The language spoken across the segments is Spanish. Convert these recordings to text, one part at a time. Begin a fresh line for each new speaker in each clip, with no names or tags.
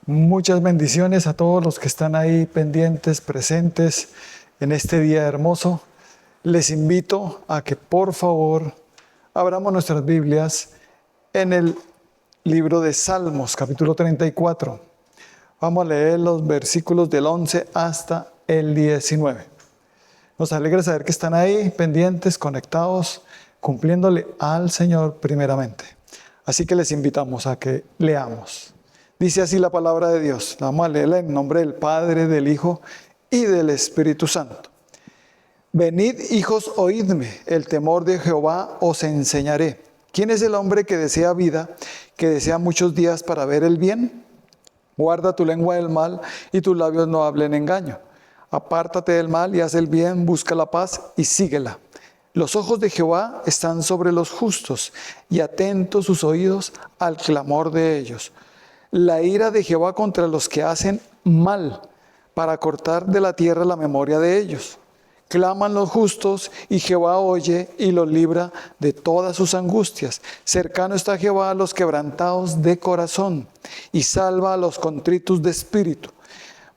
Muchas bendiciones a todos los que están ahí pendientes, presentes en este día hermoso. Les invito a que por favor abramos nuestras Biblias en el libro de Salmos, capítulo 34. Vamos a leer los versículos del 11 hasta el 19. Nos alegra saber que están ahí pendientes, conectados, cumpliéndole al Señor primeramente. Así que les invitamos a que leamos. Dice así la palabra de Dios. Vamos a leerla en nombre del Padre, del Hijo y del Espíritu Santo. Venid, hijos, oídme, el temor de Jehová os enseñaré. ¿Quién es el hombre que desea vida, que desea muchos días para ver el bien? Guarda tu lengua del mal y tus labios no hablen engaño. Apártate del mal y haz el bien, busca la paz y síguela. Los ojos de Jehová están sobre los justos y atentos sus oídos al clamor de ellos. La ira de Jehová contra los que hacen mal, para cortar de la tierra la memoria de ellos. Claman los justos y Jehová oye y los libra de todas sus angustias. Cercano está Jehová a los quebrantados de corazón y salva a los contritos de espíritu.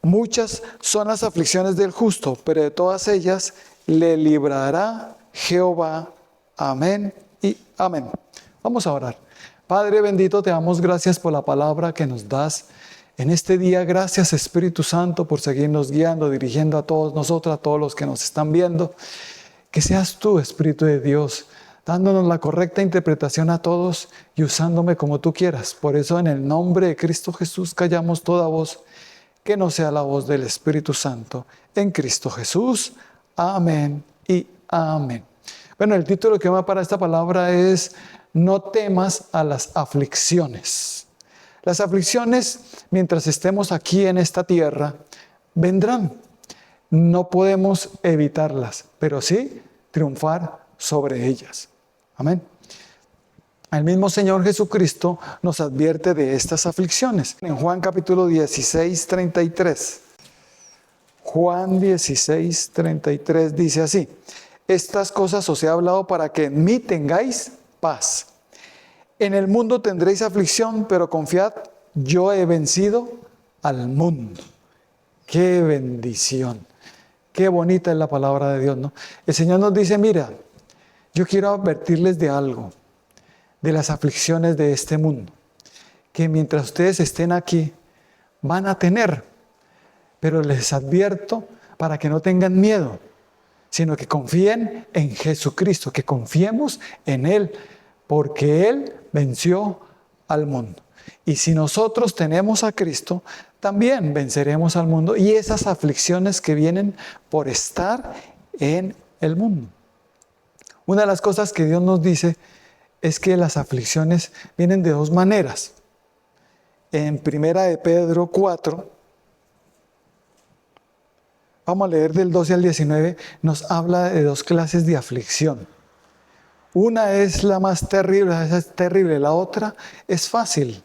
Muchas son las aflicciones del justo, pero de todas ellas le librará Jehová. Amén y amén. Vamos a orar. Padre bendito, te damos gracias por la palabra que nos das en este día. Gracias, Espíritu Santo, por seguirnos guiando, dirigiendo a todos nosotros, a todos los que nos están viendo. Que seas tú, Espíritu de Dios, dándonos la correcta interpretación a todos y usándome como tú quieras. Por eso, en el nombre de Cristo Jesús, callamos toda voz que no sea la voz del Espíritu Santo. En Cristo Jesús. Amén y amén. Bueno, el título que va para esta palabra es: no temas a las aflicciones. Las aflicciones, mientras estemos aquí en esta tierra, vendrán. No podemos evitarlas, pero sí triunfar sobre ellas. Amén. El mismo Señor Jesucristo nos advierte de estas aflicciones. En Juan capítulo 16, 33. Juan 16, 33 dice así: estas cosas os he hablado para que en mí tengáis paz. En el mundo tendréis aflicción, pero confiad, yo he vencido al mundo. ¡Qué bendición! ¡Qué bonita es la palabra de Dios!, ¿no? El Señor nos dice: mira, yo quiero advertirles de algo, de las aflicciones de este mundo, que mientras ustedes estén aquí, van a tener, pero les advierto para que no tengan miedo, sino que confíen en Jesucristo, que confiemos en Él, porque Él venció al mundo. Y si nosotros tenemos a Cristo, también venceremos al mundo y esas aflicciones que vienen por estar en el mundo. Una de las cosas que Dios nos dice es que las aflicciones vienen de dos maneras. En Primera de Pedro 4, vamos a leer del 12 al 19, nos habla de dos clases de aflicción. Una es la más terrible, esa es terrible. La otra es fácil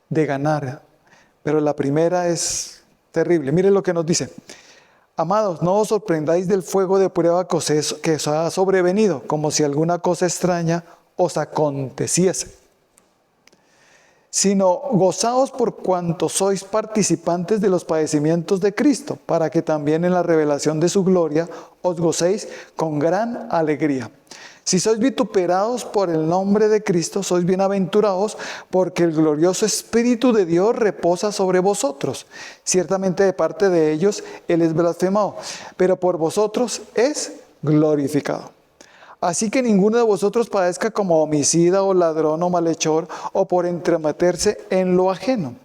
de ganar, pero la primera es terrible. Miren lo que nos dice: amados, no os sorprendáis del fuego de prueba que os ha sobrevenido, como si alguna cosa extraña os aconteciese, sino gozaos por cuanto sois participantes de los padecimientos de Cristo, para que también en la revelación de su gloria os gocéis con gran alegría. Si sois vituperados por el nombre de Cristo, sois bienaventurados, porque el glorioso Espíritu de Dios reposa sobre vosotros. Ciertamente de parte de ellos Él es blasfemado, pero por vosotros es glorificado. Así que ninguno de vosotros padezca como homicida o ladrón o malhechor o por entremeterse en lo ajeno.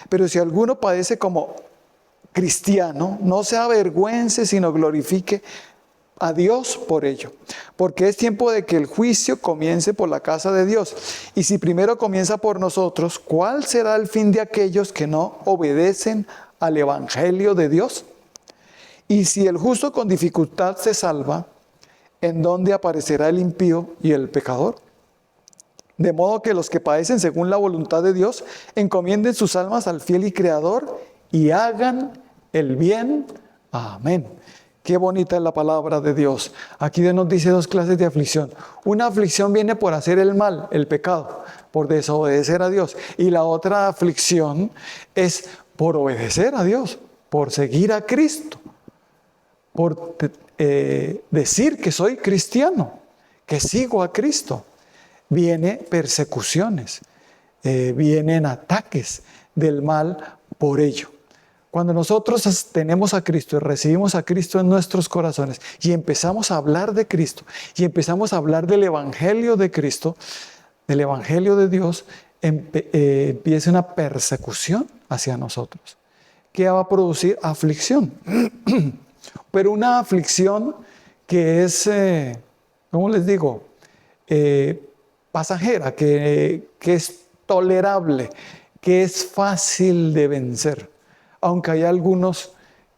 Pero si alguno padece como cristiano, no se avergüence, sino glorifique a Dios por ello, porque es tiempo de que el juicio comience por la casa de Dios. Y si primero comienza por nosotros, ¿cuál será el fin de aquellos que no obedecen al evangelio de Dios? Y si el justo con dificultad se salva, ¿en dónde aparecerá el impío y el pecador? De modo que los que padecen según la voluntad de Dios encomienden sus almas al fiel y creador y hagan el bien. Amén. Qué bonita es la palabra de Dios. Aquí Dios nos dice dos clases de aflicción. Una aflicción viene por hacer el mal, el pecado, por desobedecer a Dios. Y la otra aflicción es por obedecer a Dios, por seguir a Cristo, por decir que soy cristiano, que sigo a Cristo, vienen persecuciones, vienen ataques del mal por ello. Cuando nosotros tenemos a Cristo y recibimos a Cristo en nuestros corazones y empezamos a hablar de Cristo y empezamos a hablar del Evangelio de Cristo, del Evangelio de Dios, empieza una persecución hacia nosotros, que va a producir aflicción. Pero una aflicción que es, ¿cómo les digo? Pasajera, que es tolerable, que es fácil de vencer. Aunque hay algunos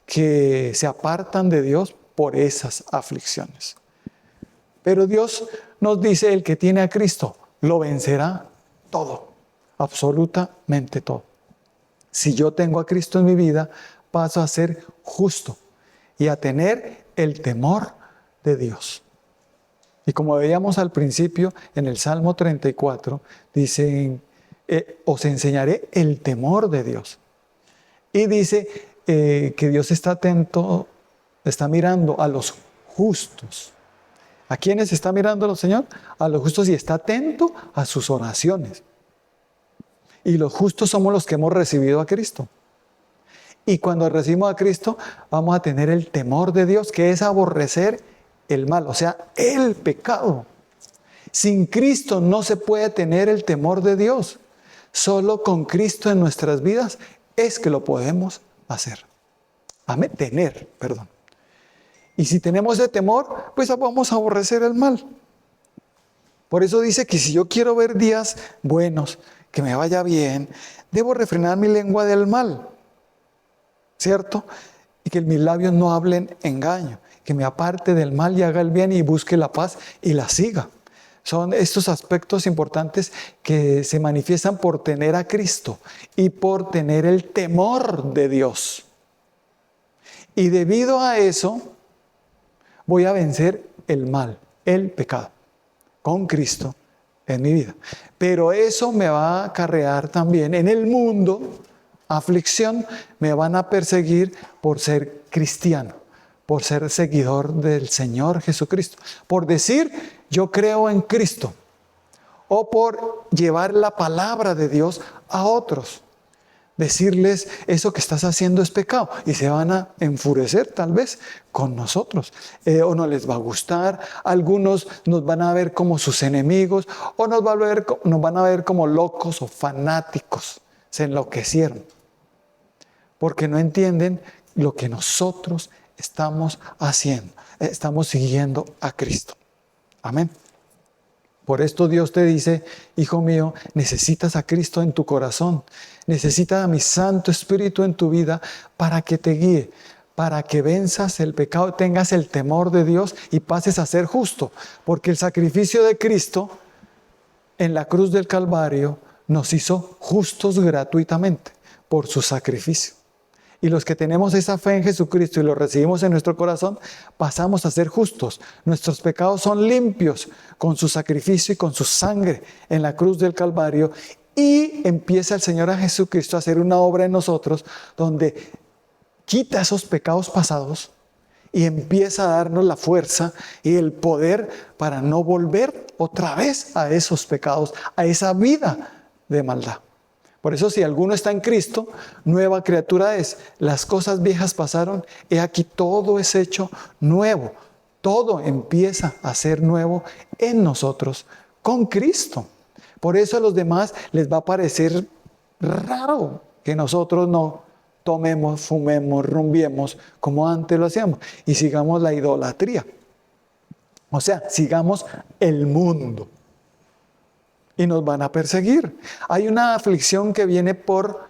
que se apartan de Dios por esas aflicciones. Pero Dios nos dice, el que tiene a Cristo lo vencerá todo, absolutamente todo. Si yo tengo a Cristo en mi vida, paso a ser justo y a tener el temor de Dios. Y como veíamos al principio, en el Salmo 34, dice, os enseñaré el temor de Dios. Y dice que Dios está atento, está mirando a los justos. ¿A quiénes está mirando el Señor? A los justos, y está atento a sus oraciones. Y los justos somos los que hemos recibido a Cristo. Y cuando recibimos a Cristo, vamos a tener el temor de Dios, que es aborrecer el mal, o sea, el pecado. Sin Cristo no se puede tener el temor de Dios. Solo con Cristo en nuestras vidas es que lo podemos hacer. Perdón. Y si tenemos ese temor, pues vamos a aborrecer el mal. Por eso dice que si yo quiero ver días buenos, que me vaya bien, debo refrenar mi lengua del mal, ¿cierto? Y que mis labios no hablen engaño, que me aparte del mal y haga el bien y busque la paz y la siga. Son estos aspectos importantes que se manifiestan por tener a Cristo y por tener el temor de Dios. Y debido a eso, voy a vencer el mal, el pecado, con Cristo en mi vida. Pero eso me va a acarrear también en el mundo aflicción, me van a perseguir por ser cristiano, por ser seguidor del Señor Jesucristo, por decir yo creo en Cristo, o por llevar la palabra de Dios a otros. Decirles, eso que estás haciendo es pecado, y se van a enfurecer tal vez con nosotros, o no les va a gustar. Algunos nos van a ver como sus enemigos, o nos van a ver como locos o fanáticos. Se enloquecieron porque no entienden lo que nosotros estamos haciendo. Estamos siguiendo a Cristo. Amén. Por esto Dios te dice, hijo mío, necesitas a Cristo en tu corazón. Necesitas a mi Santo Espíritu en tu vida para que te guíe, para que venzas el pecado, tengas el temor de Dios y pases a ser justo. Porque el sacrificio de Cristo en la cruz del Calvario nos hizo justos gratuitamente por su sacrificio. Y los que tenemos esa fe en Jesucristo y lo recibimos en nuestro corazón, pasamos a ser justos. Nuestros pecados son limpios con su sacrificio y con su sangre en la cruz del Calvario. Y empieza el Señor a Jesucristo a hacer una obra en nosotros donde quita esos pecados pasados y empieza a darnos la fuerza y el poder para no volver otra vez a esos pecados, a esa vida de maldad. Por eso, si alguno está en Cristo, nueva criatura es. Las cosas viejas pasaron, he aquí todo es hecho nuevo. Todo empieza a ser nuevo en nosotros con Cristo. Por eso a los demás les va a parecer raro que nosotros no tomemos, fumemos, rumbiemos como antes lo hacíamos y sigamos la idolatría. O sea, sigamos el mundo. Y nos van a perseguir. Hay una aflicción que viene por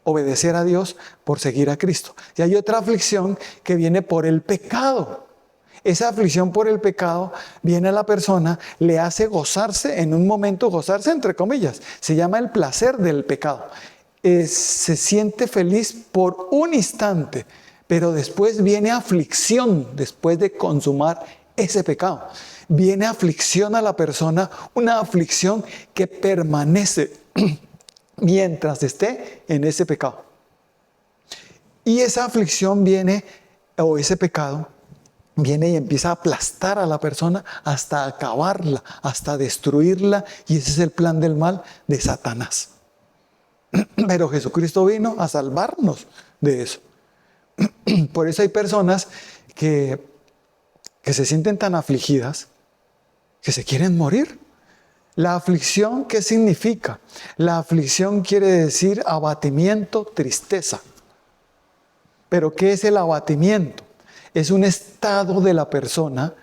obedecer a Dios, por seguir a Cristo. Y hay otra aflicción que viene por el pecado. Esa aflicción por el pecado viene a la persona, le hace gozarse, en un momento gozarse entre comillas. Se llama el placer del pecado. Se siente feliz por un instante, pero después viene aflicción después de consumar ese pecado. Viene aflicción a la persona, una aflicción que permanece mientras esté en ese pecado. Y esa aflicción viene, o ese pecado, viene y empieza a aplastar a la persona hasta acabarla, hasta destruirla. Y ese es el plan del mal de Satanás. Pero Jesucristo vino a salvarnos de eso. Por eso hay personas que se sienten tan afligidas que se quieren morir. La aflicción, ¿qué significa? La aflicción quiere decir abatimiento, tristeza. ¿Pero qué es el abatimiento? Es un estado de la persona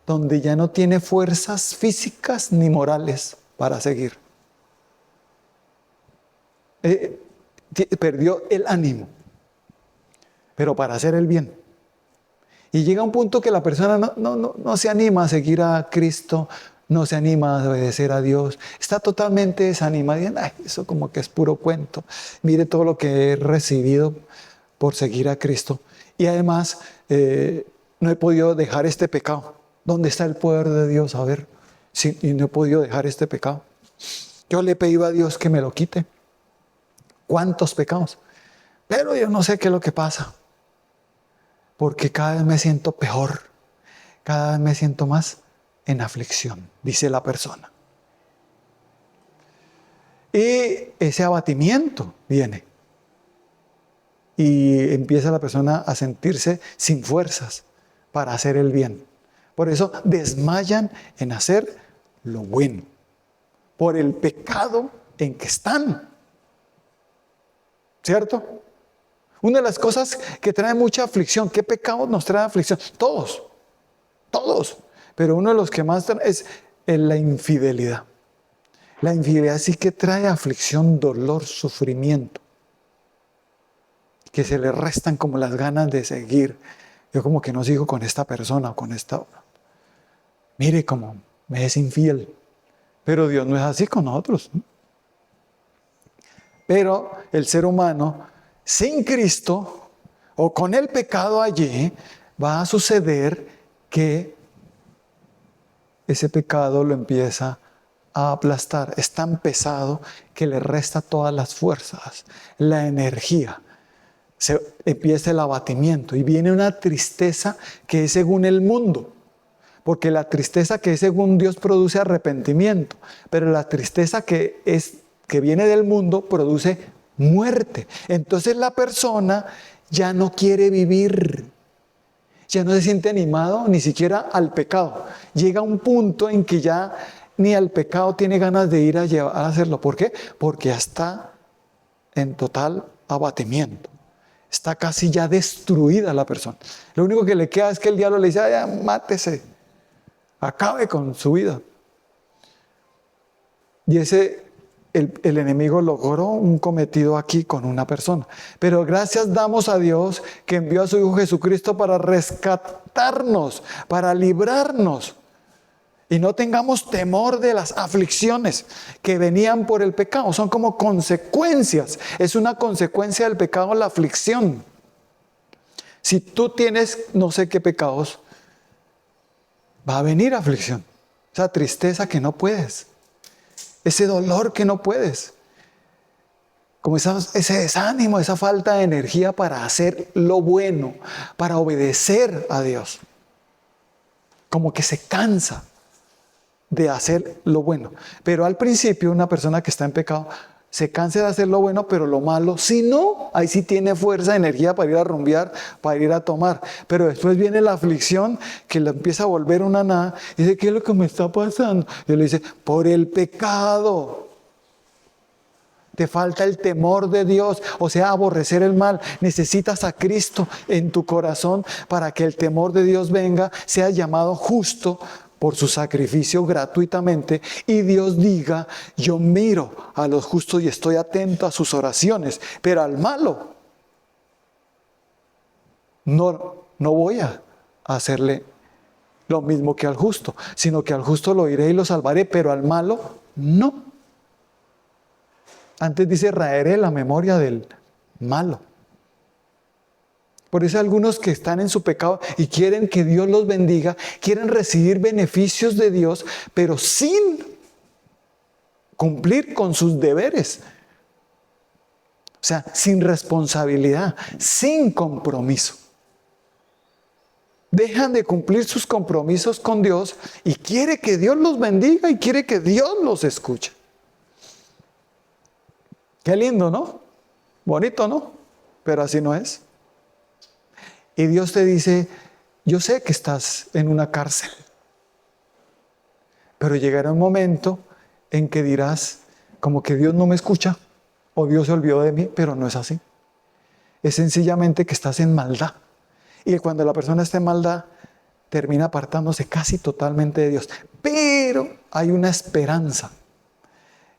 donde ya no tiene fuerzas físicas ni morales para seguir. Perdió el ánimo, pero para hacer el bien. Y llega un punto que la persona no se anima a seguir a Cristo, no se anima a obedecer a Dios, está totalmente desanimada. Y ay, eso como que es puro cuento. Mire todo lo que he recibido por seguir a Cristo. Y además, no he podido dejar este pecado. ¿Dónde está el poder de Dios? A ver, sí, y no he podido dejar este pecado. Yo le he pedido a Dios que me lo quite. ¿Cuántos pecados? Pero yo no sé qué es lo que pasa. Porque cada vez me siento peor. Cada vez me siento más en aflicción, dice la persona. Y ese abatimiento viene. Y empieza la persona a sentirse sin fuerzas para hacer el bien. Por eso desmayan en hacer lo bueno. Por el pecado en que están. ¿Cierto? Una de las cosas que trae mucha aflicción, ¿qué pecado nos trae aflicción? Todos. Pero uno de los que más trae es la infidelidad. La infidelidad sí que trae aflicción, dolor, sufrimiento. Que se le restan como las ganas de seguir. Yo como que no sigo con esta persona o con esta. Mire cómo me es infiel. Pero Dios no es así con nosotros. Pero el ser humano, sin Cristo o con el pecado allí, va a suceder que ese pecado lo empieza a aplastar. Es tan pesado que le resta todas las fuerzas, la energía. Se empieza el abatimiento y viene una tristeza que es según el mundo. Porque la tristeza que es según Dios produce arrepentimiento. Pero la tristeza que viene del mundo produce muerte. Entonces la persona ya no quiere vivir. Ya no se siente animado ni siquiera al pecado. Llega un punto en que ya ni al pecado tiene ganas de ir a hacerlo. ¿Por qué? Porque ya está en total abatimiento. Está casi ya destruida la persona. Lo único que le queda es que el diablo le dice, ya, mátese, acabe con su vida. Y el enemigo logró un cometido aquí con una persona. Pero gracias damos a Dios que envió a su Hijo Jesucristo para rescatarnos, para librarnos. Y no tengamos temor de las aflicciones que venían por el pecado. Son como consecuencias. Es una consecuencia del pecado la aflicción. Si tú tienes no sé qué pecados, va a venir aflicción. Esa tristeza que no puedes. Ese dolor que no puedes. Como ese desánimo, esa falta de energía para hacer lo bueno, para obedecer a Dios. Como que se cansa de hacer lo bueno. Pero al principio una persona que está en pecado se cansa de hacer lo bueno, pero lo malo, si no, ahí sí tiene fuerza, energía para ir a rumbear, para ir a tomar. Pero después viene la aflicción que le empieza a volver una nada. Y dice, ¿qué es lo que me está pasando? Y le dice, por el pecado. Te falta el temor de Dios, o sea, aborrecer el mal. Necesitas a Cristo en tu corazón para que el temor de Dios venga, sea llamado justo por su sacrificio gratuitamente, y Dios diga, yo miro a los justos y estoy atento a sus oraciones, pero al malo no voy a hacerle lo mismo que al justo, sino que al justo lo iré y lo salvaré, pero al malo no. Antes dice, raeré la memoria del malo. Por eso algunos que están en su pecado y quieren que Dios los bendiga, quieren recibir beneficios de Dios, pero sin cumplir con sus deberes. sea, sin responsabilidad, sin compromiso. Dejan de cumplir sus compromisos con Dios y quiere que Dios los bendiga y quiere que Dios los escuche. Qué lindo, ¿no? Bonito, ¿no? Pero así no es. Y Dios te dice, yo sé que estás en una cárcel, pero llegará un momento en que dirás, como que Dios no me escucha o Dios se olvidó de mí, pero no es así. Es sencillamente que estás en maldad. Y cuando la persona está en maldad, termina apartándose casi totalmente de Dios. Pero hay una esperanza,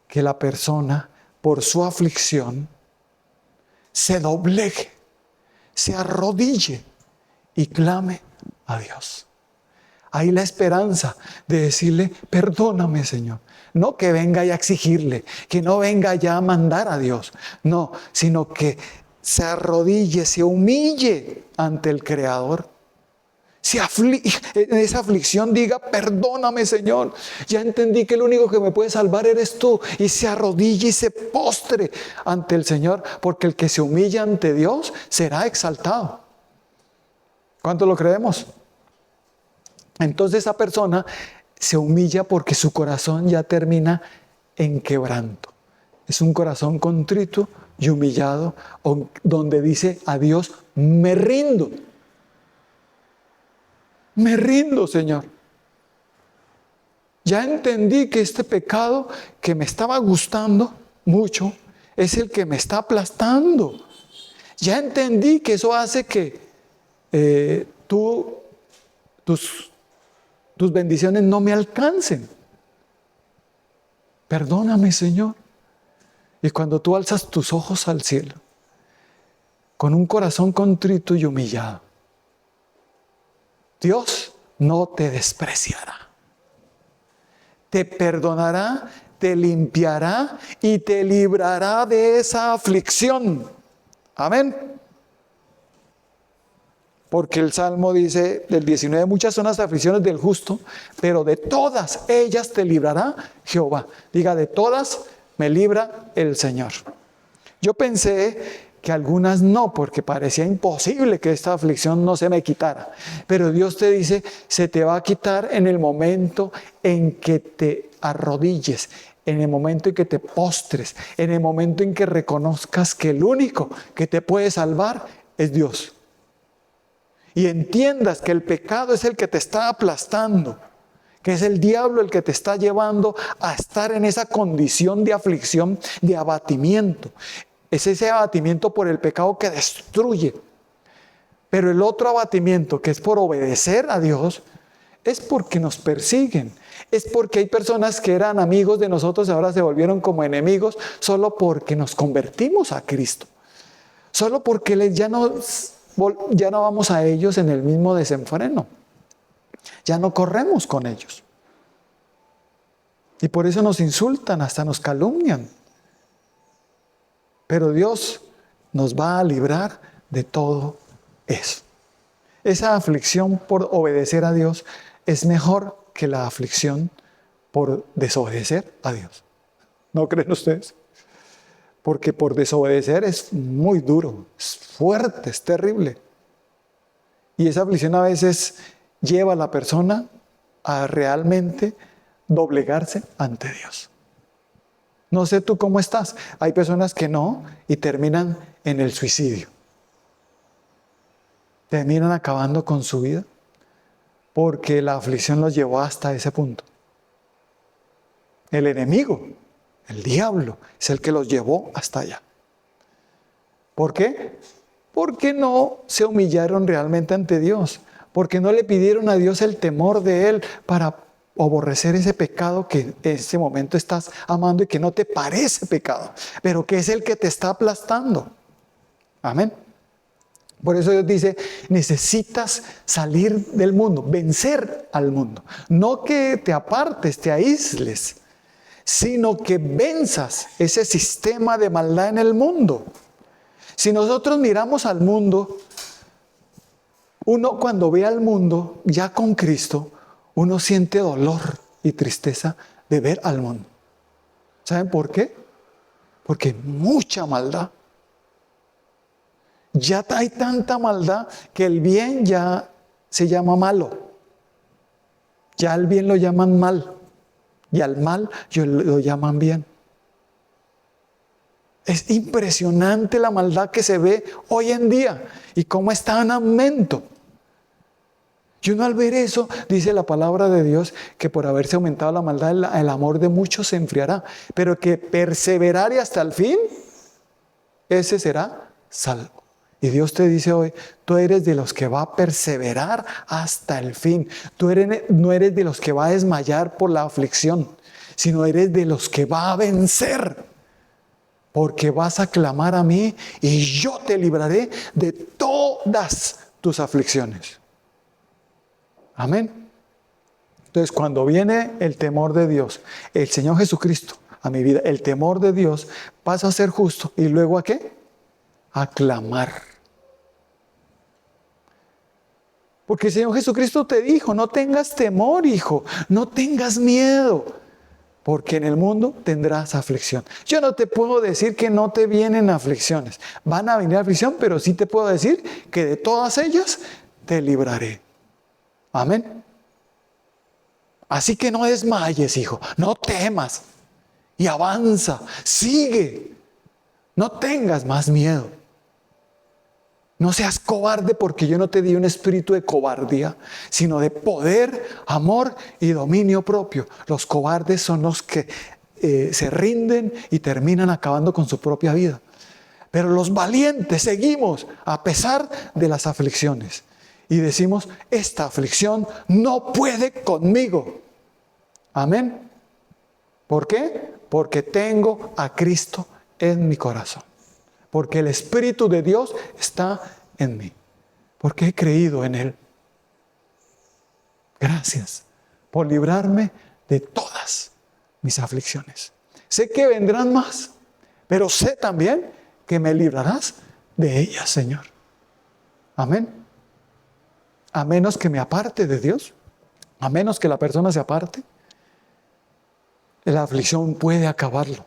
que la persona, por su aflicción, se doblegue, se arrodille y clame a Dios. Hay la esperanza de decirle, perdóname, Señor. No que venga ya a exigirle, que no venga ya a mandar a Dios. No, sino que se arrodille, se humille ante el Creador. En esa aflicción diga, perdóname, Señor. Ya entendí que el único que me puede salvar eres tú. Y se arrodille y se postre ante el Señor, porque el que se humilla ante Dios será exaltado. ¿Cuánto lo creemos? Entonces esa persona se humilla porque su corazón ya termina en quebranto. Es un corazón contrito y humillado, donde dice a Dios, me rindo. Me rindo, Señor. Ya entendí que este pecado que me estaba gustando mucho es el que me está aplastando. Ya entendí que eso hace que tus bendiciones no me alcancen. Perdóname, Señor. Y cuando tú alzas tus ojos al cielo, con un corazón contrito y humillado, Dios no te despreciará. Te perdonará, te limpiará y te librará de esa aflicción. Amén. Porque el Salmo dice del 19, muchas son las aflicciones del justo, pero de todas ellas te librará Jehová. Diga, de todas me libra el Señor. Yo pensé que algunas no, porque parecía imposible que esta aflicción no se me quitara. Pero Dios te dice, se te va a quitar en el momento en que te arrodilles, en el momento en que te postres, en el momento en que reconozcas que el único que te puede salvar es Dios. Y entiendas que el pecado es el que te está aplastando, que es el diablo el que te está llevando a estar en esa condición de aflicción, de abatimiento. Es ese abatimiento por el pecado que destruye. Pero el otro abatimiento, que es por obedecer a Dios, es porque nos persiguen. Es porque hay personas que eran amigos de nosotros y ahora se volvieron como enemigos solo porque nos convertimos a Cristo. Solo porque ya no vamos a ellos en el mismo desenfreno. Ya no corremos con ellos. Y por eso nos insultan, hasta nos calumnian. Pero Dios nos va a librar de todo eso. Esa aflicción por obedecer a Dios es mejor que la aflicción por desobedecer a Dios. ¿No creen ustedes? Porque por desobedecer es muy duro, es fuerte, es terrible. Y esa aflicción a veces lleva a la persona a realmente doblegarse ante Dios. No sé tú cómo estás. Hay personas que no y terminan en el suicidio. Terminan acabando con su vida porque la aflicción los llevó hasta ese punto. El enemigo, el diablo, es el que los llevó hasta allá. ¿Por qué? Porque no se humillaron realmente ante Dios. Porque no le pidieron a Dios el temor de Él para aborrecer ese pecado que en ese momento estás amando y que no te parece pecado, pero que es el que te está aplastando. Amén. Por eso Dios dice, necesitas salir del mundo, vencer al mundo. No que te apartes, te aísles, sino que venzas ese sistema de maldad en el mundo. Si nosotros miramos al mundo, uno cuando ve al mundo ya con Cristo, uno siente dolor y tristeza de ver al mundo. ¿Saben por qué? Porque hay mucha maldad. Ya hay tanta maldad que el bien ya se llama malo. Ya al bien lo llaman mal y al mal lo llaman bien. Es impresionante la maldad que se ve hoy en día y cómo está en aumento. Y uno al ver eso, dice la palabra de Dios, que por haberse aumentado la maldad, el amor de muchos se enfriará, pero que perseverar y hasta el fin, ese será salvo. Y Dios te dice hoy, tú eres de los que va a perseverar hasta el fin. No eres de los que va a desmayar por la aflicción, sino eres de los que va a vencer. Porque vas a clamar a mí y yo te libraré de todas tus aflicciones. Amén. Entonces, cuando viene el temor de Dios, el Señor Jesucristo a mi vida, el temor de Dios pasa a ser justo. ¿Y luego a qué? A clamar. Porque el Señor Jesucristo te dijo, no tengas temor, hijo, no tengas miedo, porque en el mundo tendrás aflicción. Yo no te puedo decir que no te vienen aflicciones. Van a venir aflicción, pero sí te puedo decir que de todas ellas te libraré. Amén. Así que no desmayes, hijo, no temas y avanza, sigue. No tengas más miedo. No seas cobarde porque yo no te di un espíritu de cobardía, sino de poder, amor y dominio propio. Los cobardes son los que se rinden y terminan acabando con su propia vida. Pero los valientes seguimos a pesar de las aflicciones. Y decimos, esta aflicción no puede conmigo. Amén. ¿Por qué? Porque tengo a Cristo en mi corazón. Porque el Espíritu de Dios está en mí. Porque he creído en Él. Gracias por librarme de todas mis aflicciones. Sé que vendrán más, pero sé también que me librarás de ellas, Señor. Amén. A menos que me aparte de Dios, a menos que la persona se aparte, la aflicción puede acabarlo.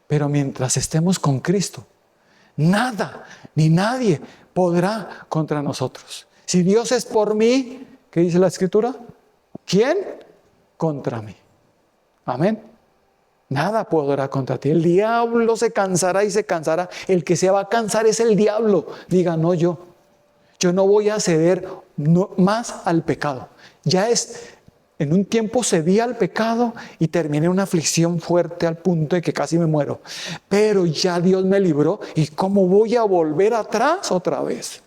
Pero mientras estemos con Cristo, nada ni nadie podrá contra nosotros. Si Dios es por mí, ¿qué dice la Escritura? ¿Quién? Contra mí. Amén. Nada podrá contra ti. El diablo se cansará y se cansará. El que se va a cansar es el diablo. Diga, no yo. Yo no voy a ceder más al pecado. En un tiempo cedí al pecado y terminé una aflicción fuerte al punto de que casi me muero. Pero ya Dios me libró. ¿Y cómo voy a volver atrás otra vez?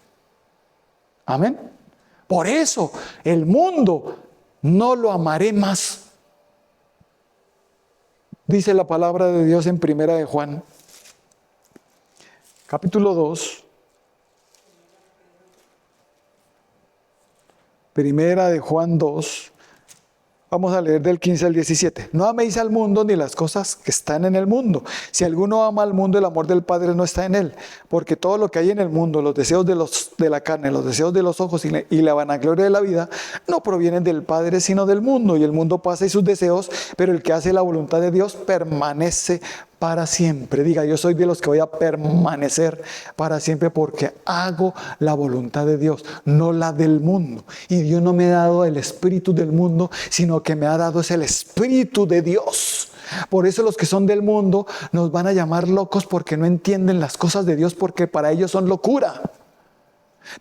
Amén. Por eso el mundo no lo amaré más. Dice la palabra de Dios en Primera de Juan, capítulo 2. Primera de Juan 2. Vamos a leer del 15 al 17. No améis al mundo ni las cosas que están en el mundo. Si alguno ama al mundo, el amor del Padre no está en él. Porque todo lo que hay en el mundo, los deseos de la carne, los deseos de los ojos y la vanagloria de la vida, no provienen del Padre, sino del mundo. Y el mundo pasa y sus deseos, pero el que hace la voluntad de Dios permanece para siempre. Diga, yo soy de los que voy a permanecer para siempre porque hago la voluntad de Dios, no la del mundo. Y Dios no me ha dado el espíritu del mundo, sino que me ha dado es el espíritu de Dios. Por eso los que son del mundo nos van a llamar locos porque no entienden las cosas de Dios, porque para ellos son locura.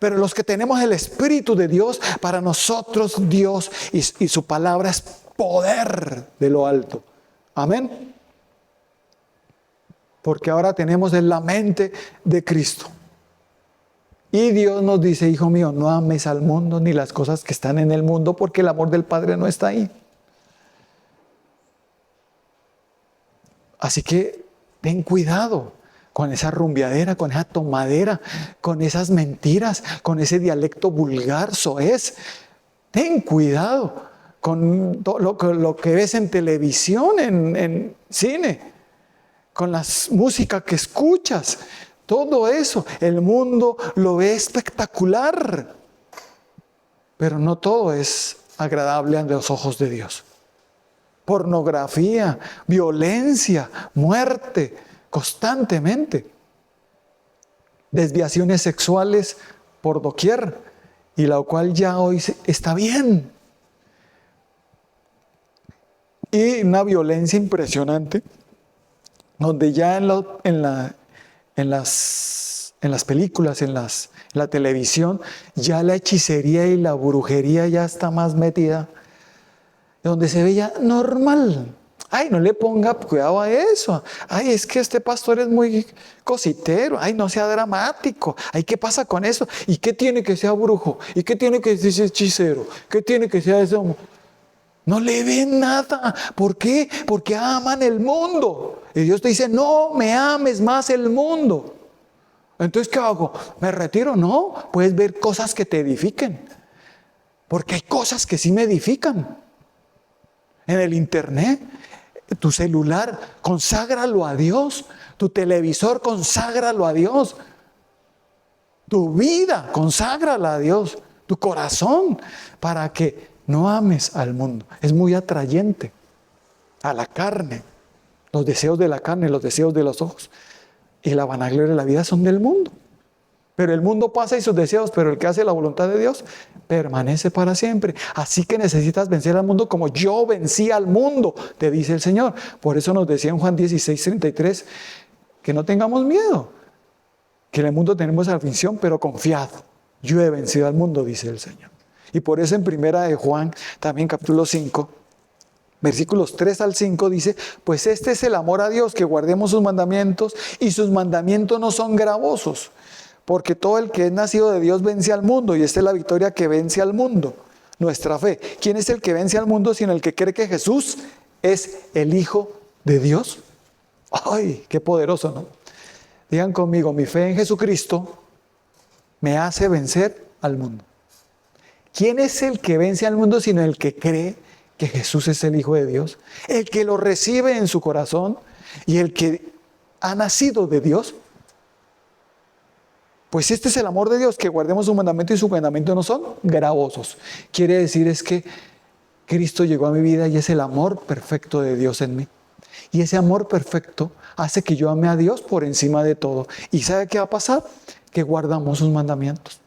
Pero los que tenemos el espíritu de Dios, para nosotros Dios y su palabra es poder de lo alto. Amén. Porque ahora tenemos en la mente de Cristo. Y Dios nos dice, hijo mío, no ames al mundo ni las cosas que están en el mundo, porque el amor del Padre no está ahí. Así que ten cuidado con esa rumbeadera, con esa tomadera, con esas mentiras, con ese dialecto vulgar, soez. Ten cuidado con todo lo que ves en televisión, en cine, con la música que escuchas, todo eso. El mundo lo ve espectacular, pero no todo es agradable ante los ojos de Dios. Pornografía, violencia, muerte, constantemente. desviaciones sexuales por doquier, y la cual ya hoy está bien. Y una violencia impresionante, donde ya en las películas, en la televisión, ya la hechicería y la brujería ya está más metida, donde se ve ya normal. Ay, no le ponga cuidado a eso. Ay, es que este pastor es muy cositero. Ay, no sea dramático. Ay, ¿qué pasa con eso? ¿Y qué tiene que ser brujo? ¿Y qué tiene que ser hechicero? ¿Qué tiene que ser eso? No le ven nada. ¿Por qué? Porque aman el mundo. Y Dios te dice, no me ames más el mundo. Entonces, ¿qué hago? ¿Me retiro? No, puedes ver cosas que te edifiquen. Porque hay cosas que sí me edifican. En el internet, tu celular, conságralo a Dios. Tu televisor, conságralo a Dios. Tu vida, conságrala a Dios. Tu corazón, para que no ames al mundo. Es muy atrayente a la carne. Los deseos de la carne, los deseos de los ojos y la vanagloria de la vida son del mundo. Pero el mundo pasa y sus deseos, pero el que hace la voluntad de Dios permanece para siempre. Así que necesitas vencer al mundo como yo vencí al mundo, te dice el Señor. Por eso nos decía en Juan 16:33 que no tengamos miedo, que en el mundo tenemos aflicción, pero confiad, yo he vencido al mundo, dice el Señor. Y por eso en primera de Juan, también capítulo 5, versículos 3 al 5 dice, pues este es el amor a Dios, que guardemos sus mandamientos, y sus mandamientos no son gravosos, porque todo el que es nacido de Dios vence al mundo, y esta es la victoria que vence al mundo, nuestra fe. ¿Quién es el que vence al mundo sino el que cree que Jesús es el Hijo de Dios? ¡Ay, qué poderoso!, ¿no? Digan conmigo, mi fe en Jesucristo me hace vencer al mundo. ¿Quién es el que vence al mundo sino el que cree que Jesús es el Hijo de Dios? El que lo recibe en su corazón y el que ha nacido de Dios. Pues este es el amor de Dios, que guardemos su mandamiento, y sus mandamientos no son gravosos. Quiere decir es que Cristo llegó a mi vida y es el amor perfecto de Dios en mí. Y ese amor perfecto hace que yo ame a Dios por encima de todo. ¿Y sabe qué va a pasar? Que guardamos sus mandamientos.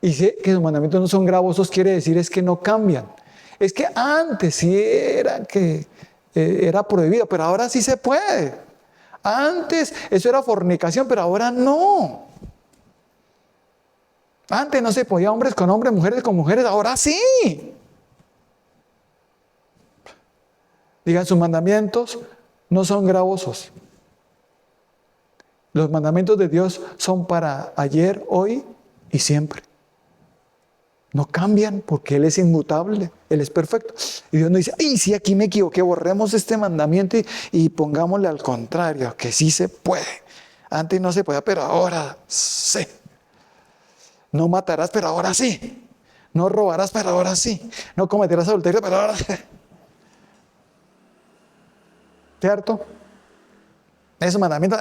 Y que sus mandamientos no son gravosos, quiere decir es que no cambian. Es que antes sí era prohibido, pero ahora sí se puede. Antes eso era fornicación, pero ahora no. Antes no se podía hombres con hombres, mujeres con mujeres, ahora sí. Digan, sus mandamientos no son gravosos. Los mandamientos de Dios son para ayer, hoy y siempre. No cambian porque Él es inmutable, Él es perfecto. Y Dios nos dice, ay, sí, aquí me equivoqué, borremos este mandamiento y pongámosle al contrario, que sí se puede. Antes no se podía, pero ahora sí. No matarás, pero ahora sí. No robarás, pero ahora sí. No cometerás adulterio, pero ahora sí. ¿Cierto? Esos mandamientos,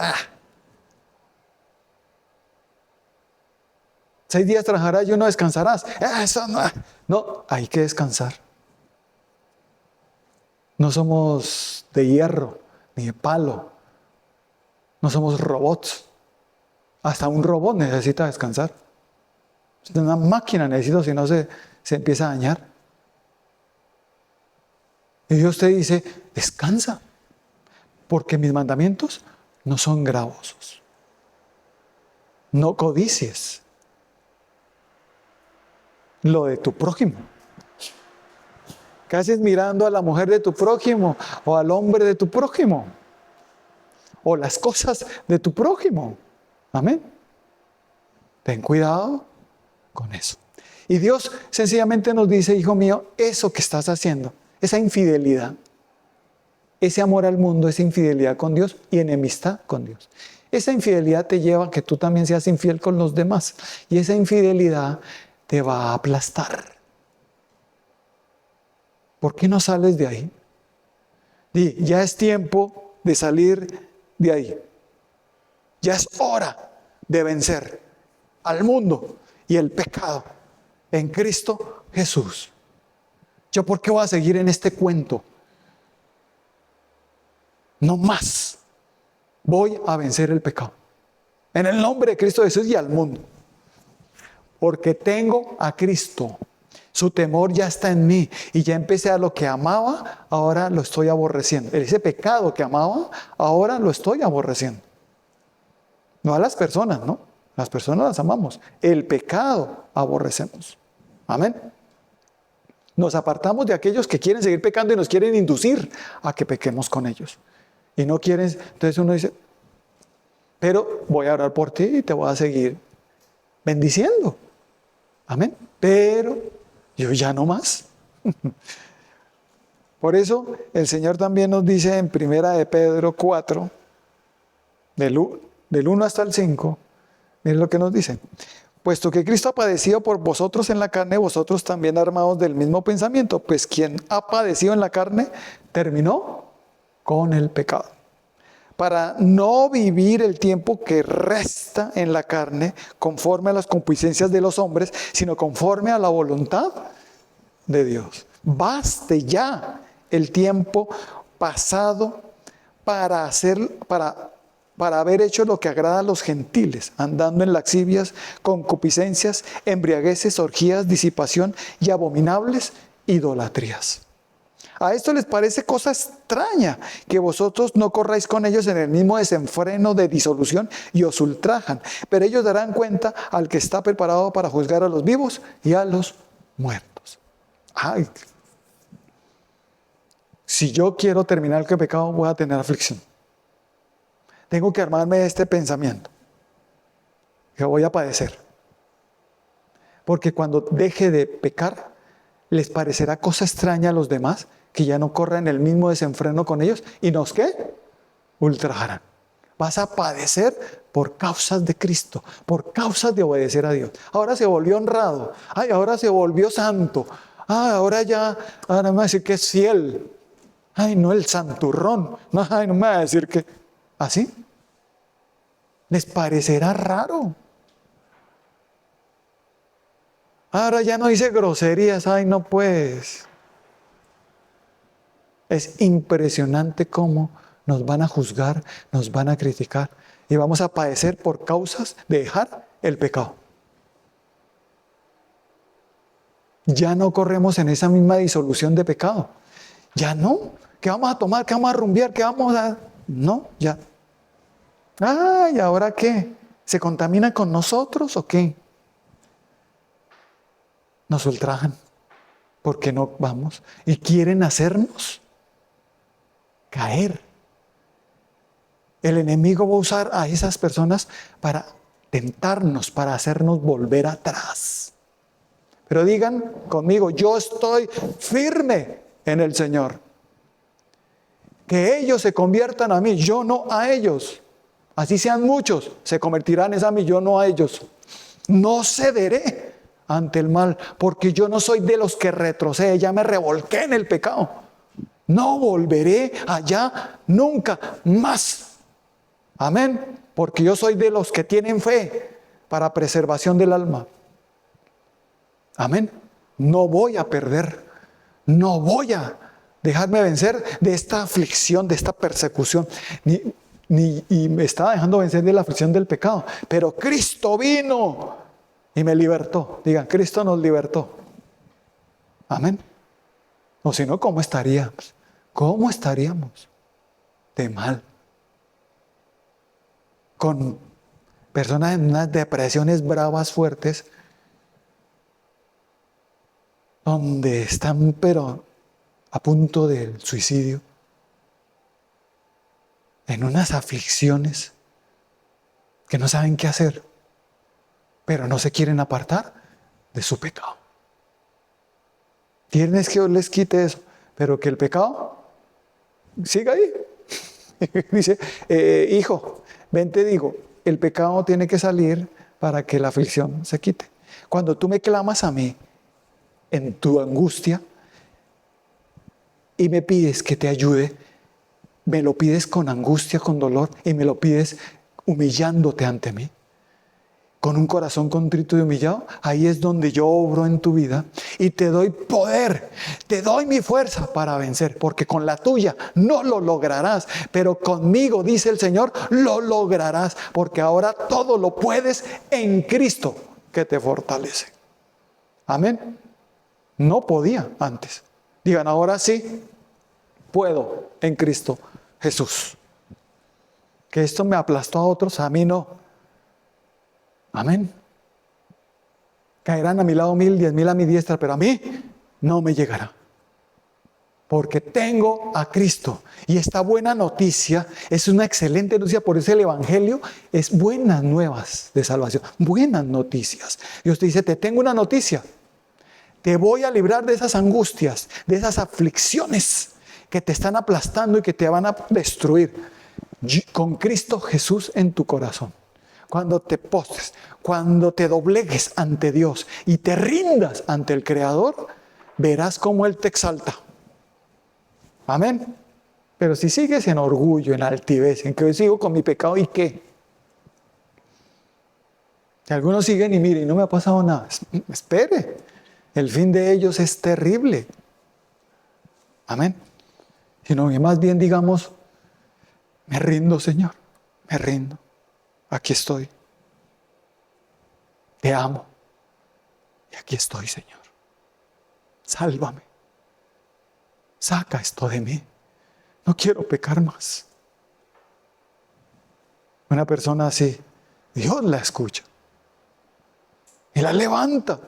6 días trabajarás y uno descansarás. Eso no. No, hay que descansar. No somos de hierro ni de palo. No somos robots. Hasta un robot necesita descansar. Una máquina necesita, si no se empieza a dañar. Y Dios te dice, descansa, porque mis mandamientos no son gravosos. No codicies lo de tu prójimo. ¿Qué haces mirando a la mujer de tu prójimo o al hombre de tu prójimo? O las cosas de tu prójimo. Amén. Ten cuidado con eso. Y Dios sencillamente nos dice, hijo mío, eso que estás haciendo, esa infidelidad, ese amor al mundo, esa infidelidad con Dios y enemistad con Dios. Esa infidelidad te lleva a que tú también seas infiel con los demás. Y esa infidelidad te va a aplastar. ¿Por qué no sales de ahí? Ya es tiempo de salir de ahí. Ya es hora de vencer al mundo y el pecado en Cristo Jesús. ¿Yo por qué voy a seguir en este cuento? No más. Voy a vencer el pecado. En el nombre de Cristo Jesús y al mundo. Porque tengo a Cristo. Su temor ya está en mí. Y ya empecé a lo que amaba, ahora lo estoy aborreciendo. Ese pecado que amaba, ahora lo estoy aborreciendo. No a las personas, ¿no? Las personas las amamos. El pecado aborrecemos. Amén. Nos apartamos de aquellos que quieren seguir pecando y nos quieren inducir a que pequemos con ellos. Y no quieren, entonces uno dice, pero voy a orar por ti y te voy a seguir bendiciendo. Amén. Pero yo ya no más. Por eso el Señor también nos dice en 1 Pedro 4, del 1 hasta el 5, miren lo que nos dice. Puesto que Cristo ha padecido por vosotros en la carne, vosotros también armados del mismo pensamiento, pues quien ha padecido en la carne, terminó con el pecado. Para no vivir el tiempo que resta en la carne conforme a las concupiscencias de los hombres, sino conforme a la voluntad de Dios. Baste ya el tiempo pasado para haber hecho lo que agrada a los gentiles, andando en lascivias, concupiscencias, embriagueces, orgías, disipación y abominables idolatrías. A esto les parece cosa extraña que vosotros no corráis con ellos en el mismo desenfreno de disolución y os ultrajan, pero ellos darán cuenta al que está preparado para juzgar a los vivos y a los muertos. Ay, si yo quiero terminar con el pecado, voy a tener aflicción. Tengo que armarme de este pensamiento que voy a padecer. Porque cuando deje de pecar, les parecerá cosa extraña a los demás que ya no corran el mismo desenfreno con ellos y nos ¿qué? Ultrajarán. Vas a padecer por causas de Cristo, por causas de obedecer a Dios. Ahora se volvió honrado, ay, ahora se volvió santo, ahora me va a decir que es fiel, ay, no el santurrón, no, ay, no me va a decir que, ¿así? Les parecerá raro. Ahora ya no dice groserías, ay, no pues. Es impresionante cómo nos van a juzgar, nos van a criticar y vamos a padecer por causas de dejar el pecado. Ya no corremos en esa misma disolución de pecado. Ya no. ¿Qué vamos a tomar? ¿Qué vamos a rumbear? ¿Qué vamos a...? No, ya. Ay, ¿ahora qué? ¿Se contamina con nosotros o qué? Nos ultrajan porque no vamos y quieren hacernos caer. El enemigo va a usar a esas personas para tentarnos, para hacernos volver atrás. Pero digan conmigo, yo estoy firme en el Señor. Que ellos se conviertan a mí, yo no a ellos. Así sean muchos, se convertirán a mí, yo no a ellos. No cederé ante el mal, porque yo no soy de los que retrocede, ya me revolqué en el pecado. No volveré allá nunca más. Amén. Porque yo soy de los que tienen fe para preservación del alma. Amén. No voy a perder. No voy a dejarme vencer de esta aflicción, de esta persecución. Y me estaba dejando vencer de la aflicción del pecado. Pero Cristo vino y me libertó. Digan, Cristo nos libertó. Amén. O si no, ¿cómo estaríamos? ¿Cómo estaríamos? De mal. Con personas en unas depresiones bravas, fuertes, donde están, pero a punto del suicidio, en unas aflicciones que no saben qué hacer, pero no se quieren apartar de su pecado. Quieren que Dios les quite eso, pero que el pecado siga ahí. Dice, hijo, ven te digo, el pecado tiene que salir para que la aflicción se quite. Cuando tú me clamas a mí en tu angustia y me pides que te ayude, me lo pides con angustia, con dolor y me lo pides humillándote ante mí. con un corazón contrito y humillado, ahí es donde yo obro en tu vida y te doy poder, te doy mi fuerza para vencer, porque con la tuya no lo lograrás, pero conmigo, dice el Señor, lo lograrás, porque ahora todo lo puedes en Cristo que te fortalece. Amén. No podía antes. Digan, ahora sí puedo en Cristo Jesús. Que esto me aplastó a otros, a mí no. Amén. Caerán a mi lado 1000, 10,000 a mi diestra, pero a mí no me llegará. Porque tengo a Cristo. Y esta buena noticia es una excelente noticia. Por eso el Evangelio es buenas nuevas de salvación. Buenas noticias. Dios te dice, te tengo una noticia. Te voy a librar de esas angustias, de esas aflicciones que te están aplastando y que te van a destruir. Con Cristo Jesús en tu corazón. Cuando te postres, cuando te doblegues ante Dios y te rindas ante el Creador, verás cómo Él te exalta. Amén. Pero si sigues en orgullo, en altivez, en que hoy sigo con mi pecado, ¿y qué? Que algunos siguen y miren, no me ha pasado nada. Espere, el fin de ellos es terrible. Amén. Sino que más bien digamos, me rindo, Señor, me rindo. Aquí estoy. Te amo. Y aquí estoy, Señor. Sálvame. Saca esto de mí. No quiero pecar más. Una persona así, Dios la escucha. Y la levanta.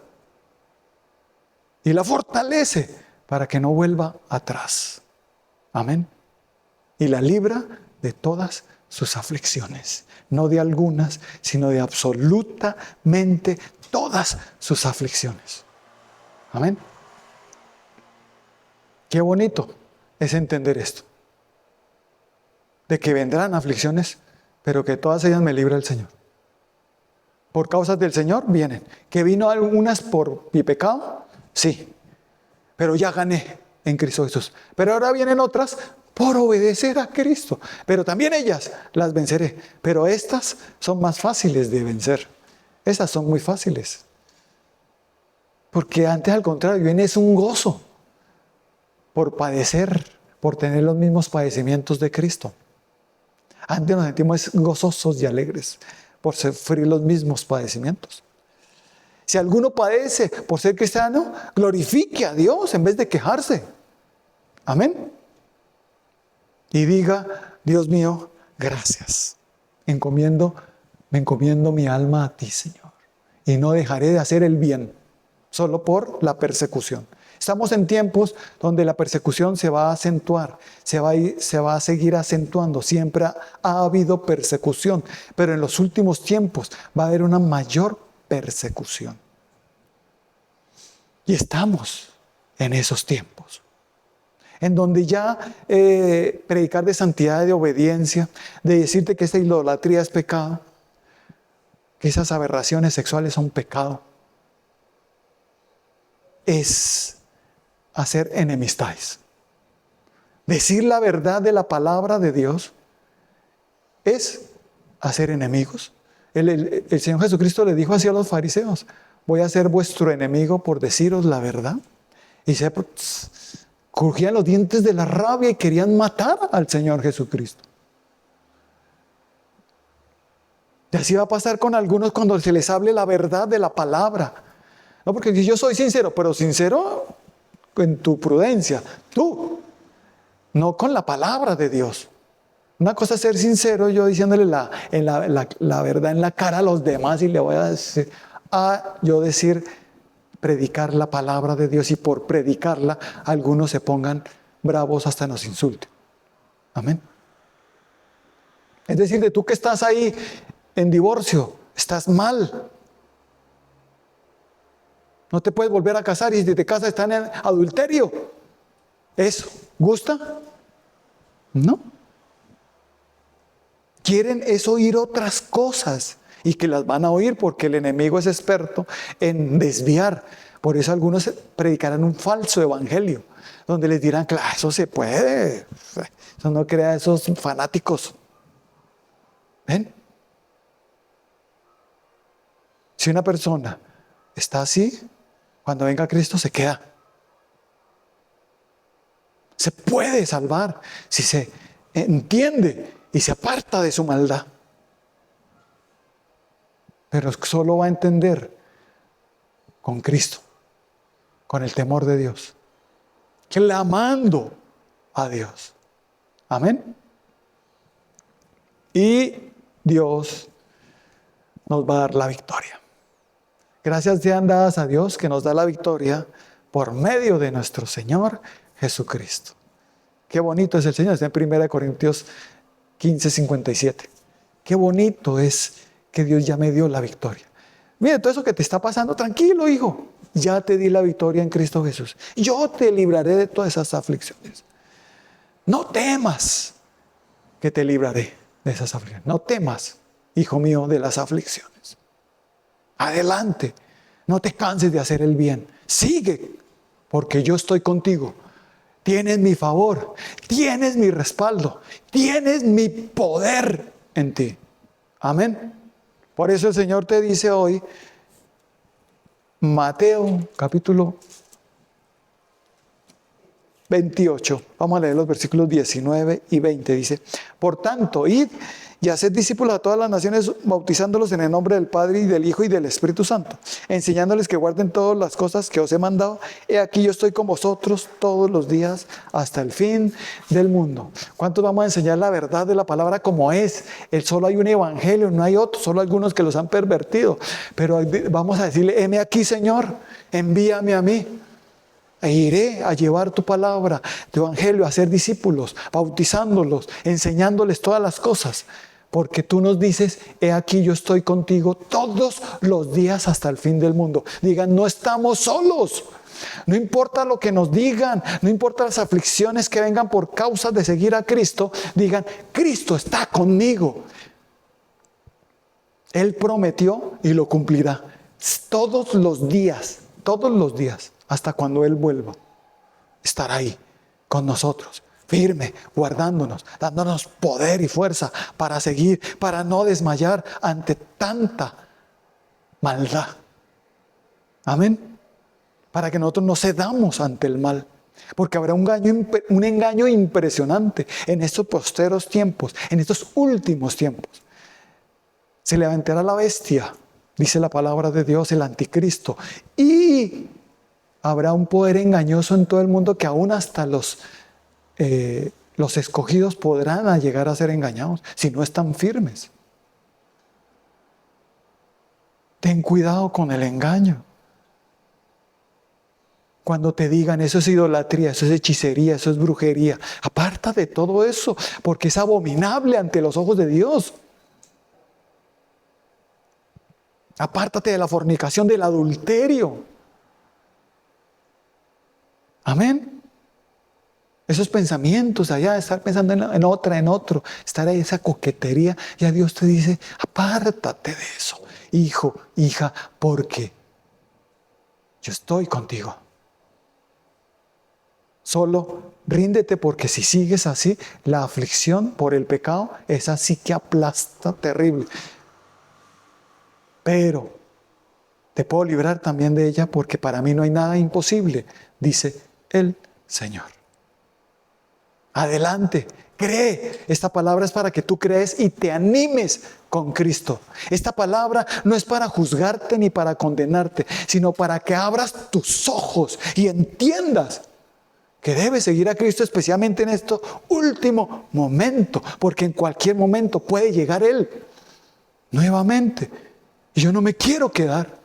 Y la fortalece para que no vuelva atrás. Amén. Y la libra de todas sus aflicciones. No de algunas, sino de absolutamente todas sus aflicciones. Amén. Qué bonito es entender esto. De que vendrán aflicciones, pero que todas ellas me libra el Señor. Por causas del Señor vienen. ¿Que vino algunas por mi pecado? Sí. Pero ya gané en Cristo Jesús. Pero ahora vienen otras por obedecer a Cristo. Pero también ellas las venceré. Pero estas son más fáciles de vencer. Esas son muy fáciles. Porque antes, al contrario, viene es un gozo por padecer, por tener los mismos padecimientos de Cristo. Antes nos sentimos gozosos y alegres por sufrir los mismos padecimientos. Si alguno padece por ser cristiano, glorifique a Dios en vez de quejarse. Amén. Y diga, Dios mío, gracias. Me encomiendo mi alma a ti, Señor. Y no dejaré de hacer el bien, solo por la persecución. Estamos en tiempos donde la persecución se va a acentuar, se va a seguir acentuando. Siempre ha habido persecución, pero en los últimos tiempos va a haber una mayor persecución. Y estamos en esos tiempos, en donde ya predicar de santidad, de obediencia, de decirte que esta idolatría es pecado, que esas aberraciones sexuales son pecado, es hacer enemistades. Decir la verdad de la palabra de Dios es hacer enemigos. El Señor Jesucristo le dijo así a los fariseos: voy a ser vuestro enemigo por deciros la verdad. Y se crujían los dientes de la rabia y querían matar al Señor Jesucristo. Y así va a pasar con algunos cuando se les hable la verdad de la palabra. No, porque yo soy sincero, pero sincero en tu prudencia, tú, no con la palabra de Dios. Una cosa es ser sincero, yo diciéndole la verdad en la cara a los demás, y le voy a decir, yo predicar la palabra de Dios, y por predicarla algunos se pongan bravos, hasta nos insulten. Amén. Es decir, de tú que estás ahí en divorcio, estás mal. No te puedes volver a casar, y si te casas están en adulterio. ¿Eso gusta? No. Quieren es oír otras cosas, y que las van a oír porque el enemigo es experto en desviar. Por eso algunos predicarán un falso evangelio, donde les dirán, claro, eso se puede. Eso no crea esos fanáticos. ¿Ven? Si una persona está así, cuando venga Cristo se queda. Se puede salvar si se entiende y se aparta de su maldad. Pero solo va a entender con Cristo, con el temor de Dios, clamando a Dios. Amén. Y Dios nos va a dar la victoria. Gracias sean dadas a Dios que nos da la victoria por medio de nuestro Señor Jesucristo. Qué bonito es el Señor. Está en 1 Corintios 15:57. Qué bonito es que Dios ya me dio la victoria. Mira, todo eso que te está pasando, tranquilo, hijo. Ya te di la victoria en Cristo Jesús. Yo te libraré de todas esas aflicciones. No temas que te libraré de esas aflicciones. No temas, hijo mío, de las aflicciones. Adelante. No te canses de hacer el bien. Sigue, porque yo estoy contigo. Tienes mi favor, tienes mi respaldo, tienes mi poder en ti. Amén. Por eso el Señor te dice hoy, Mateo capítulo 28, vamos a leer los versículos 19 y 20, dice: por tanto, id y haced discípulos a todas las naciones, bautizándolos en el nombre del Padre y del Hijo y del Espíritu Santo, enseñándoles que guarden todas las cosas que os he mandado. He aquí yo estoy con vosotros todos los días hasta el fin del mundo. ¿Cuántos vamos a enseñar la verdad de la palabra como es? Solo hay un evangelio, no hay otro, solo algunos que los han pervertido. Pero vamos a decirle: heme aquí, Señor, envíame a mí. E iré a llevar tu palabra, tu evangelio, a ser discípulos, bautizándolos, enseñándoles todas las cosas. Porque tú nos dices: he aquí yo estoy contigo todos los días hasta el fin del mundo. Digan: no estamos solos. No importa lo que nos digan, no importa las aflicciones que vengan por causa de seguir a Cristo. Digan: Cristo está conmigo. Él prometió y lo cumplirá. Todos los días, hasta cuando Él vuelva, estará ahí con nosotros, firme, guardándonos, dándonos poder y fuerza para seguir, para no desmayar ante tanta maldad. Amén. Para que nosotros no cedamos ante el mal. Porque habrá un engaño impresionante en estos posteros tiempos, en estos últimos tiempos. Se levantará la bestia, dice la palabra de Dios, el anticristo, y habrá un poder engañoso en todo el mundo que aún hasta los escogidos podrán llegar a ser engañados si no están firmes. Ten cuidado con el engaño. Cuando te digan: eso es idolatría, eso es hechicería, eso es brujería, aparta de todo eso, porque es abominable ante los ojos de Dios. Apártate de la fornicación, del adulterio. Amén. Esos pensamientos allá, estar pensando en otro, estar ahí esa coquetería, ya Dios te dice: apártate de eso, hijo, hija, porque yo estoy contigo. Solo ríndete, porque si sigues así, la aflicción por el pecado es así que aplasta terrible. Pero te puedo librar también de ella, porque para mí no hay nada imposible, dice el Señor. Adelante, cree. Esta palabra es para que tú crees y te animes con Cristo. Esta palabra no es para juzgarte ni para condenarte, sino para que abras tus ojos y entiendas que debes seguir a Cristo, especialmente en este último momento, porque en cualquier momento puede llegar Él nuevamente. Y yo no me quiero quedar.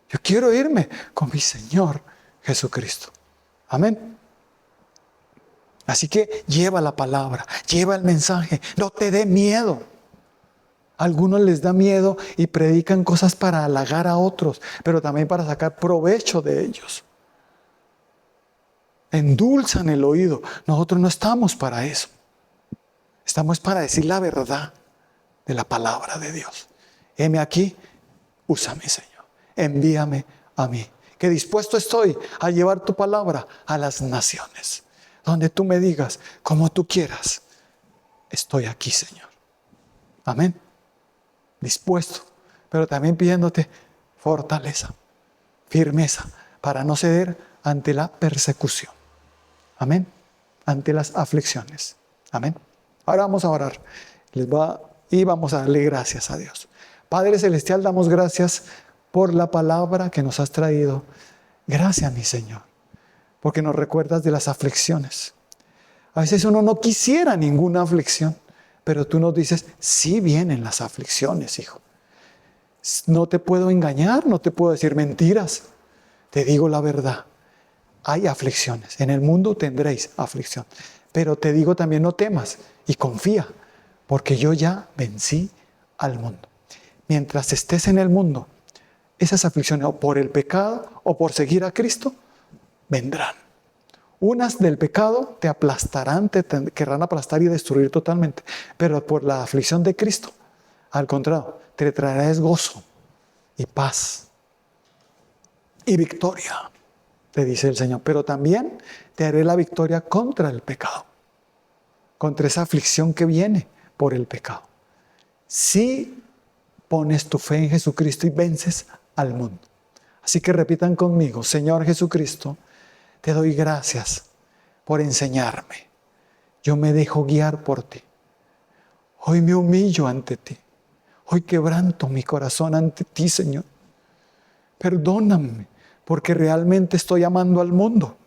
Yo quiero irme con mi Señor Jesucristo. Amén. Así que lleva la palabra, lleva el mensaje, no te dé miedo. A algunos les da miedo y predican cosas para halagar a otros, pero también para sacar provecho de ellos. Endulzan el oído. Nosotros no estamos para eso. Estamos para decir la verdad de la palabra de Dios. Heme aquí, úsame, Señor. Envíame a mí, que dispuesto estoy a llevar tu palabra a las naciones. Donde tú me digas, como tú quieras, estoy aquí, Señor. Amén. Dispuesto, pero también pidiéndote: fortaleza, firmeza, para no ceder ante la persecución. Amén. Ante las aflicciones. Amén. Ahora vamos a orar. Y vamos a darle gracias a Dios. Padre Celestial, damos gracias por la palabra que nos has traído. Gracias, mi Señor, porque nos recuerdas de las aflicciones. A veces uno no quisiera ninguna aflicción, pero tú nos dices, sí vienen las aflicciones, hijo. No te puedo engañar, no te puedo decir mentiras. Te digo la verdad. Hay aflicciones. En el mundo tendréis aflicción. Pero te digo también, no temas y confía, porque yo ya vencí al mundo. Mientras estés en el mundo, esas aflicciones, o por el pecado o por seguir a Cristo, vendrán. Unas del pecado te aplastarán, te querrán aplastar y destruir totalmente. Pero por la aflicción de Cristo, al contrario, te traerá gozo y paz y victoria, te dice el Señor. Pero también te haré la victoria contra el pecado, contra esa aflicción que viene por el pecado. Si pones tu fe en Jesucristo y vences al mundo. Así que repitan conmigo: Señor Jesucristo, te doy gracias por enseñarme. Yo me dejo guiar por ti. Hoy me humillo ante ti. Hoy quebranto mi corazón ante ti, Señor. Perdóname, porque realmente estoy amando al mundo.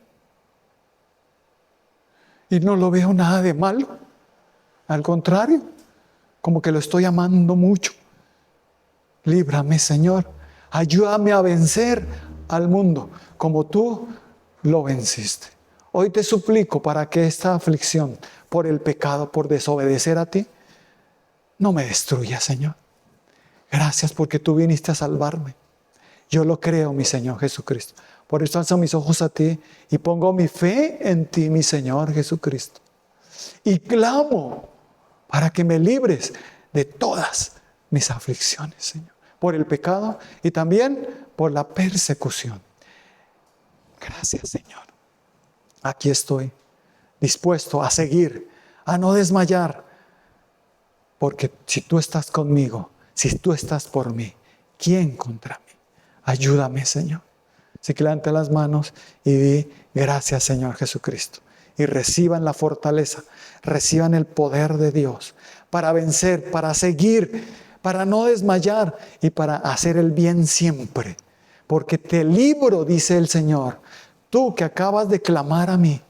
Y no lo veo nada de malo. Al contrario, como que lo estoy amando mucho. Líbrame, Señor. Ayúdame a vencer al mundo como tú lo venciste. Hoy te suplico para que esta aflicción por el pecado, por desobedecer a ti, no me destruya, Señor. Gracias porque tú viniste a salvarme. Yo lo creo, mi Señor Jesucristo. Por eso alzo mis ojos a ti y pongo mi fe en ti, mi Señor Jesucristo. Y clamo para que me libres de todas mis aflicciones, Señor. Por el pecado y también por la persecución. Gracias, Señor. Aquí estoy, dispuesto a seguir, a no desmayar. Porque si tú estás conmigo, si tú estás por mí, ¿quién contra mí? Ayúdame, Señor. Así que levanta las manos y di gracias, Señor Jesucristo. Y reciban la fortaleza, reciban el poder de Dios para vencer, para seguir, para no desmayar y para hacer el bien siempre. Porque te libro, dice el Señor, tú que acabas de clamar a mí,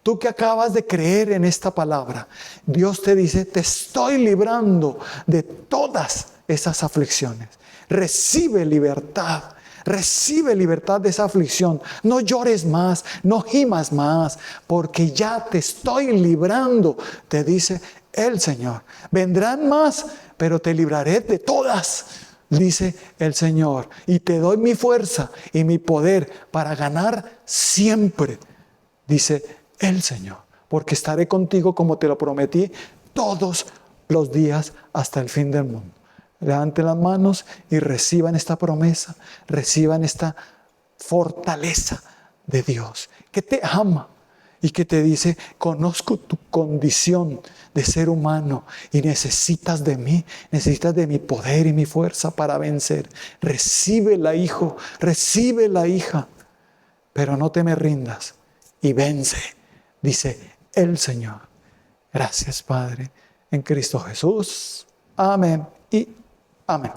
tú que acabas de creer en esta palabra. Dios te dice, te estoy librando de todas esas aflicciones. Recibe libertad. Recibe libertad de esa aflicción. No llores más, no gimas más, porque ya te estoy librando, te dice el Señor. Vendrán más, pero te libraré de todas, dice el Señor. Y te doy mi fuerza y mi poder para ganar siempre, dice el Señor. Porque estaré contigo como te lo prometí todos los días hasta el fin del mundo. Levanten las manos y reciban esta promesa, reciban esta fortaleza de Dios, que te ama y que te dice, conozco tu condición de ser humano y necesitas de mí, necesitas de mi poder y mi fuerza para vencer. Recíbela, hijo, recíbela, hija, pero no te me rindas y vence, dice el Señor. Gracias, Padre, en Cristo Jesús. Amén y amén.